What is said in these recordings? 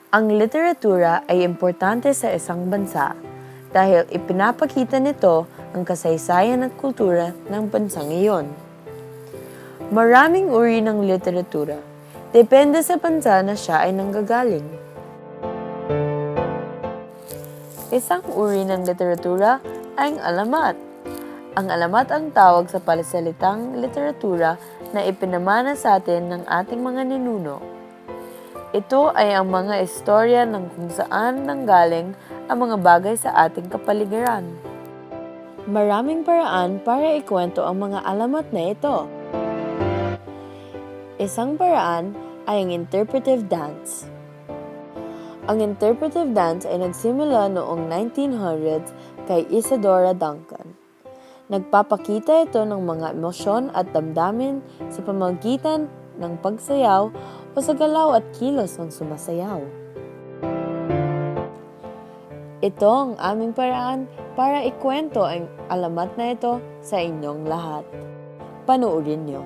Ang literatura ay importante sa isang bansa dahil ipinapakita nito ang kasaysayan at kultura ng bansang iyon. Maraming uri ng literatura. Depende sa bansa na siya ay nanggagaling. Isang uri ng literatura ay ang alamat. Ang alamat ang tawag sa palasalitang literatura na ipinamana sa atin ng ating mga ninuno. Ito ay ang mga istorya ng kung saan nanggaling ang mga bagay sa ating kapaligiran. Maraming paraan para ikwento ang mga alamat na ito. Isang paraan ay ang interpretive dance. Ang interpretive dance ay nagsimula noong 1900s kay Isadora Duncan. Nagpapakita ito ng mga emosyon at damdamin sa pamamagitan ng pagsayaw o sa galaw at kilos ng sumasayaw. Ito ang aming paraan para ikwento ang alamat na ito sa inyong lahat. Panoorin niyo.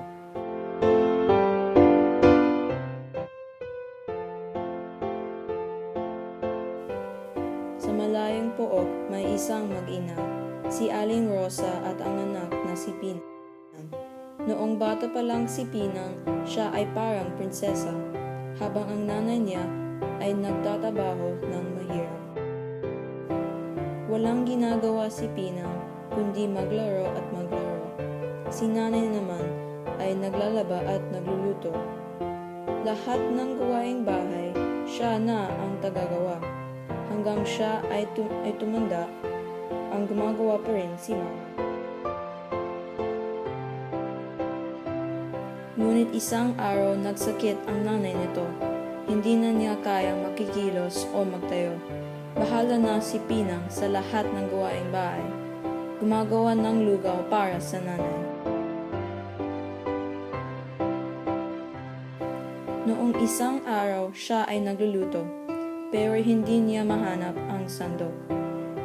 Sa malayong pook, may isang mag-ina, si Aling Rosa at ang anak na si Pinang. Noong bata pa lang si Pinang, siya ay parang prinsesa, habang ang nanay niya ay nagtatrabaho ng mahirap. Walang ginagawa si Pinang, kundi maglaro at maglaro. Si nanay naman ay naglalaba at nagluluto. Lahat ng gawaing bahay, siya na ang tagagawa. Hanggang siya ay tumanda, ang gumagawa pa rin si mama. Ngunit isang araw nagsakit ang nanay nito. Hindi na niya kayang makikilos o magtayo. Bahala na si Pinang sa lahat ng gawaing bahay. Gumagawa ng lugaw para sa nanay. Noong isang araw, siya ay nagluluto, pero hindi niya mahanap ang sandok.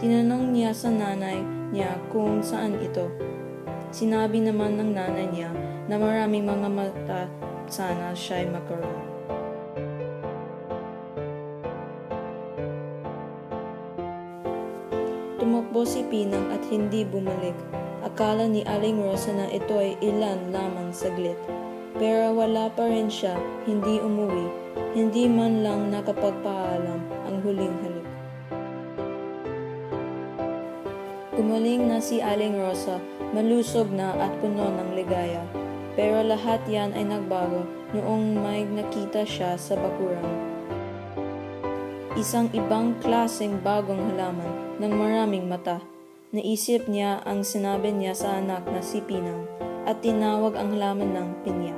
Tinanong niya sa nanay niya kung saan ito. Sinabi naman ng nanay niya na maraming mga mata sana siya'y magkaroon. Tumakbo si Pinang at hindi bumalik. Akala ni Aling Rosa na ito ay ilan lamang saglit. Pero wala pa rin siya, hindi umuwi, hindi man lang nakapagpaalam ang huling halik. Gumaling na si Aling Rosa, malusog na at puno ng ligaya. Pero lahat yan ay nagbago noong may nakita siya sa bakuran. Isang ibang klaseng bagong halaman ng maraming mata. Naisip niya ang sinabi niya sa anak na si Pinang at tinawag ang halaman ng pinya.